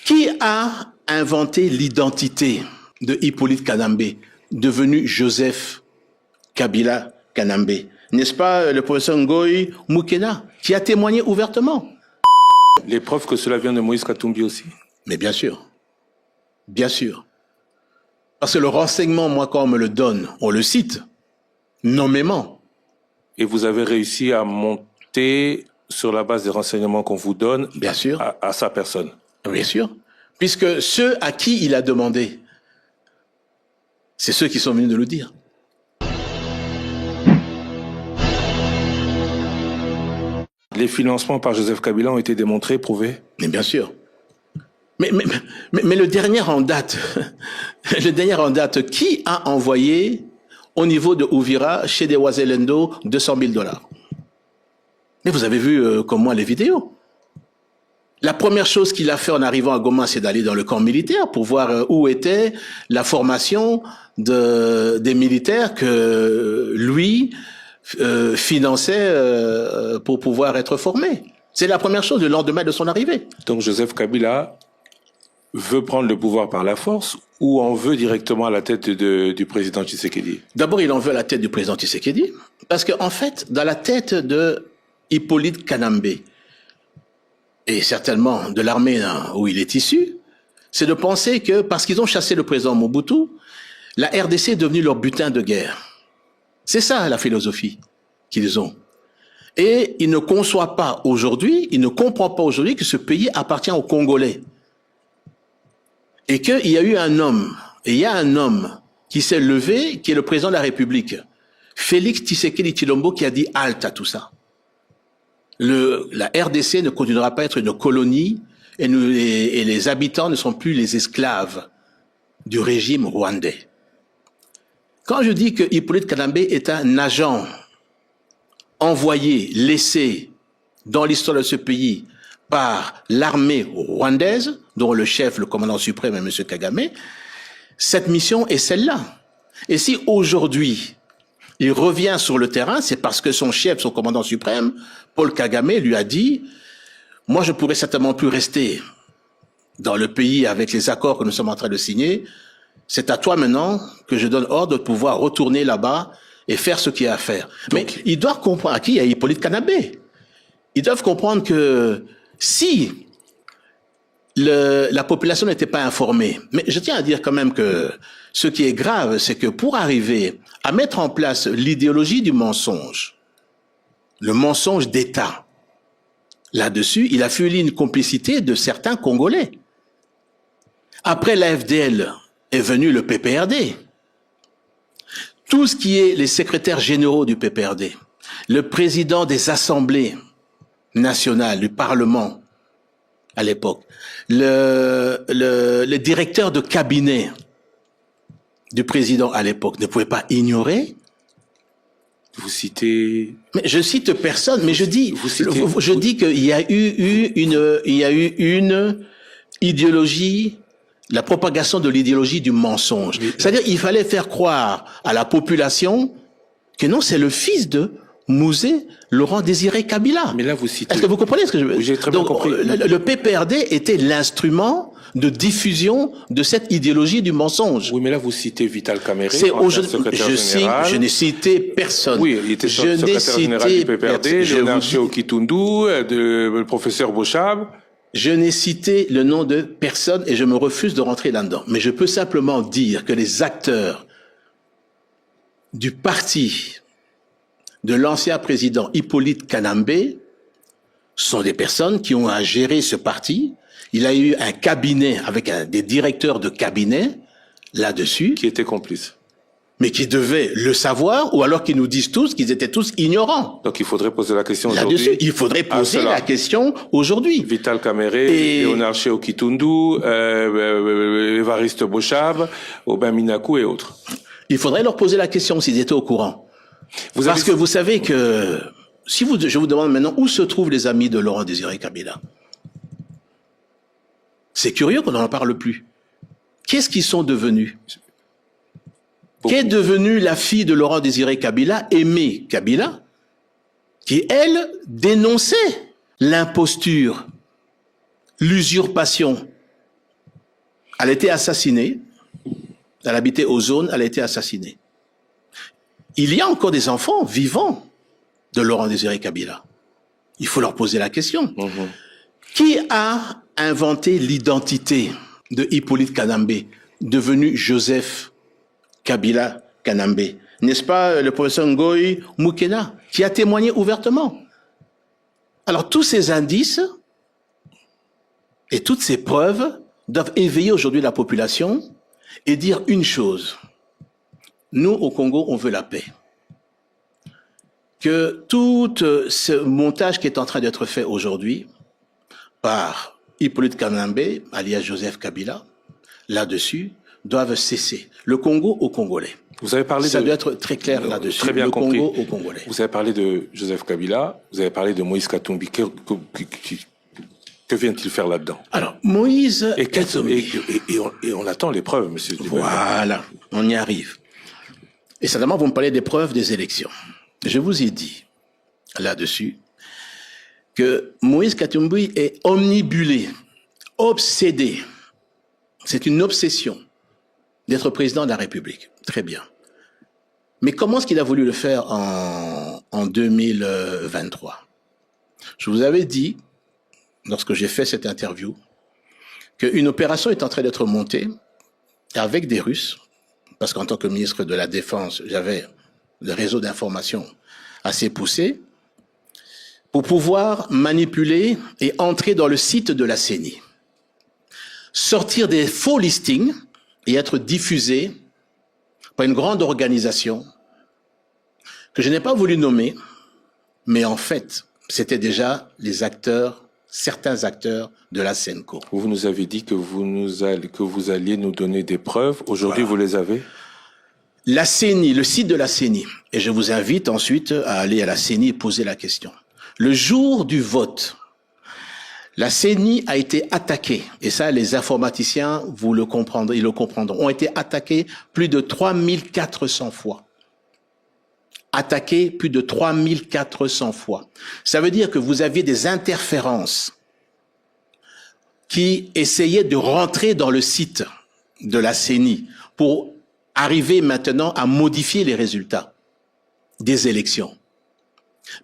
Qui a inventé l'identité de Hippolyte Kanambe, devenu Joseph Kabila Kanambe? N'est-ce pas le professeur Ngoï Moukena, qui a témoigné ouvertement? Les preuves que cela vient de Moïse Katumbi aussi. Mais bien sûr. Bien sûr. Parce que le renseignement, moi, quand on me le donne, on le cite, nommément. Et vous avez réussi à monter sur la base des renseignements qu'on vous donne, bien sûr, à sa personne. Bien sûr. Puisque ceux à qui il a demandé, c'est ceux qui sont venus de le dire. Les financements par Joseph Kabila ont été démontrés, prouvés? Mais bien sûr. Mais le dernier en date, qui a envoyé au niveau de Ouvira, chez des Wazelendo, 200 000 $? Mais vous avez vu comme moi les vidéos. La première chose qu'il a fait en arrivant à Goma, c'est d'aller dans le camp militaire pour voir où était la formation des militaires que lui finançait pour pouvoir être formés. C'est la première chose le lendemain de son arrivée. Donc Joseph Kabila veut prendre le pouvoir par la force ou en veut directement à la tête du président Tshisekedi? D'abord, il en veut à la tête du président Tshisekedi, parce qu'en fait, dans la tête de Hippolyte Kanambe, et certainement de l'armée où il est issu, c'est de penser que parce qu'ils ont chassé le président Mobutu, la RDC est devenue leur butin de guerre. C'est ça la philosophie qu'ils ont. Et ils ne conçoivent pas aujourd'hui, ils ne comprennent pas aujourd'hui que ce pays appartient aux Congolais. Et qu'il y a eu un homme, et il y a un homme qui s'est levé, qui est le président de la République, Félix Tshisekedi Tshilombo, qui a dit halte à tout ça. La RDC ne continuera pas à être une colonie et les habitants ne sont plus les esclaves du régime rwandais. Quand je dis que Hippolyte Kanambe est un agent envoyé, laissé dans l'histoire de ce pays par l'armée rwandaise, dont le chef, le commandant suprême est M. Kagame, cette mission est celle-là. Et si aujourd'hui, il revient sur le terrain, c'est parce que son chef, son commandant suprême, Paul Kagame, lui a dit « Moi, je pourrais certainement plus rester dans le pays avec les accords que nous sommes en train de signer. C'est à toi maintenant que je donne ordre de pouvoir retourner là-bas et faire ce qu'il y a à faire. » Mais ils doivent comprendre, à qui il y a Hippolyte Kanambe. Ils doivent comprendre que si la population n'était pas informée, mais je tiens à dire quand même que ce qui est grave, c'est que pour arriver à mettre en place l'idéologie du mensonge, le mensonge d'État, là-dessus, il a fallu une complicité de certains Congolais. Après l'AFDL est venu le PPRD. Tout ce qui est les secrétaires généraux du PPRD, le président des assemblées nationales, du Parlement, à l'époque, le directeur de cabinet du président à l'époque ne pouvait pas ignorer. Vous citez... Mais je cite personne, mais je dis qu'il y a eu une idéologie, la propagation de l'idéologie du mensonge. C'est-à-dire il fallait faire croire à la population que non, c'est le fils de Mouzé Laurent Désiré Kabila. Mais là, vous citez... Est-ce que vous comprenez ce que je veux dire? J'ai très bien compris. Le PPRD était l'instrument de diffusion de cette idéologie du mensonge. Oui, mais là, vous citez Vital Kamerhe, je n'ai cité personne. Oui, il était secrétaire général du PPRD, Léonard Chéo Kitundu, le professeur Bochab. Je n'ai cité le nom de personne et je me refuse de rentrer là-dedans. Mais je peux simplement dire que les acteurs du parti de l'ancien président Hippolyte Kanambe sont des personnes qui ont à gérer ce parti. Il a eu un cabinet avec des directeurs de cabinet là-dessus. Qui étaient complices. Mais qui devaient le savoir, ou alors qu'ils nous disent tous qu'ils étaient tous ignorants. Donc il faudrait poser la question aujourd'hui. Là-dessus, il faudrait poser la question aujourd'hui. Vital Kamerhe, Léonard Chéo Kitundu, Évariste Bochab, Aubin Minakou et autres. Il faudrait leur poser la question s'ils étaient au courant. Parce que vous savez que, je vous demande maintenant où se trouvent les amis de Laurent Désiré Kabila. C'est curieux qu'on n'en parle plus. Qu'est-ce qu'ils sont devenus? Qu'est devenue la fille de Laurent Désiré Kabila, Aimée Kabila, qui, elle, dénonçait l'imposture, l'usurpation Elle a été assassinée. Elle habitait aux zones, elle a été assassinée. Il y a encore des enfants vivants de Laurent Désiré Kabila. Il faut leur poser la question. Qui a inventé l'identité de Hippolyte Kanambe, devenu Joseph Kabila Kanambe? N'est-ce pas le professeur Ngoï Moukena, qui a témoigné ouvertement? Alors tous ces indices et toutes ces preuves doivent éveiller aujourd'hui la population et dire une chose. Nous, au Congo, on veut la paix. Que tout ce montage qui est en train d'être fait aujourd'hui par Hippolyte Kanambe, alias Joseph Kabila, là-dessus, doivent cesser. Le Congo aux Congolais. Vous avez parlé Ça doit être très clair là-dessus. Très bien le compris. Congo aux Congolais. Vous avez parlé de Joseph Kabila, vous avez parlé de Moïse Katumbi. Que vient-il faire là-dedans? Alors, Moïse Katumbi. Et on attend les preuves, monsieur Diboué. Voilà, on y arrive. Et certainement, vous me parlez des preuves des élections. Je vous ai dit, là-dessus, que Moïse Katumbi est omnibulé, obsédé. C'est une obsession d'être président de la République. Très bien. Mais comment est-ce qu'il a voulu le faire en 2023? Je vous avais dit, lorsque j'ai fait cette interview, qu'une opération est en train d'être montée avec des Russes, parce qu'en tant que ministre de la Défense, j'avais le réseau d'information assez poussé, pour pouvoir manipuler et entrer dans le site de la CENI, sortir des faux listings et être diffusés par une grande organisation que je n'ai pas voulu nommer, mais en fait, c'était déjà les acteurs, certains acteurs de la SENCO. Vous nous avez dit que vous alliez nous donner des preuves. Aujourd'hui, voilà. Vous les avez? La CENI, le site de la CENI. Et je vous invite ensuite à aller à la CENI et poser la question. Le jour du vote, la CENI a été attaquée. Et ça, les informaticiens, vous le comprendrez, ils le comprendront, ont été attaqués plus de 3400 fois. Attaqués plus de 3400 fois. Ça veut dire que vous aviez des interférences qui essayaient de rentrer dans le site de la CENI pour arriver maintenant à modifier les résultats des élections.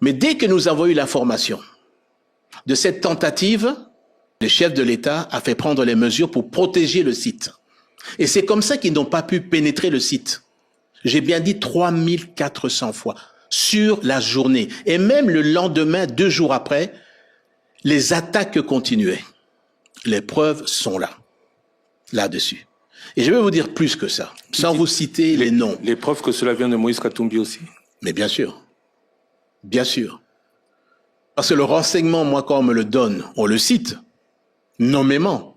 Mais dès que nous avons eu l'information de cette tentative, le chef de l'État a fait prendre les mesures pour protéger le site. Et c'est comme ça qu'ils n'ont pas pu pénétrer le site. J'ai bien dit 3400 fois sur la journée. Et même le lendemain, 2 jours après, les attaques continuaient. Les preuves sont là, là-dessus. Et je vais vous dire plus que ça, sans vous citer les noms. Les preuves que cela vient de Moïse Katumbi aussi? Mais bien sûr. Bien sûr. Parce que le renseignement, moi, quand on me le donne, on le cite, nommément.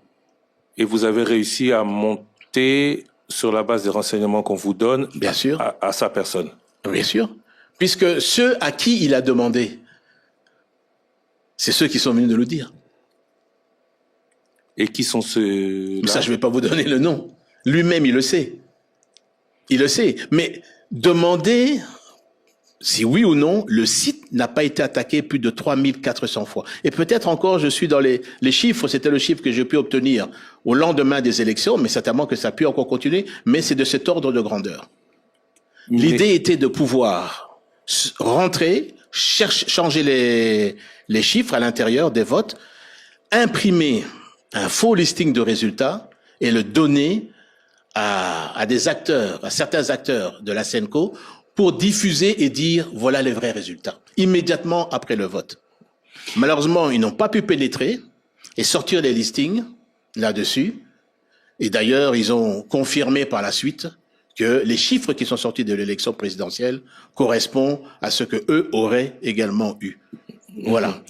Et vous avez réussi à monter sur la base des renseignements qu'on vous donne, bien sûr, à sa personne? Bien sûr. Puisque ceux à qui il a demandé, c'est ceux qui sont venus de le dire. Et qui sont ceux-là? Ça, je ne vais pas vous donner le nom. Lui-même, il le sait. Il le sait. Mais demandez si oui ou non, le site n'a pas été attaqué plus de 3400 fois. Et peut-être encore, je suis dans les chiffres, c'était le chiffre que j'ai pu obtenir au lendemain des élections, mais certainement que ça a pu encore continuer, mais c'est de cet ordre de grandeur. L'idée était de pouvoir rentrer, changer les chiffres à l'intérieur des votes, imprimer un faux listing de résultats et le donner à des acteurs, à certains acteurs de la SENCO pour diffuser et dire voilà les vrais résultats, immédiatement après le vote. Malheureusement, ils n'ont pas pu pénétrer et sortir les listings là-dessus. Et d'ailleurs, ils ont confirmé par la suite que les chiffres qui sont sortis de l'élection présidentielle correspondent à ce que eux auraient également eu. Voilà.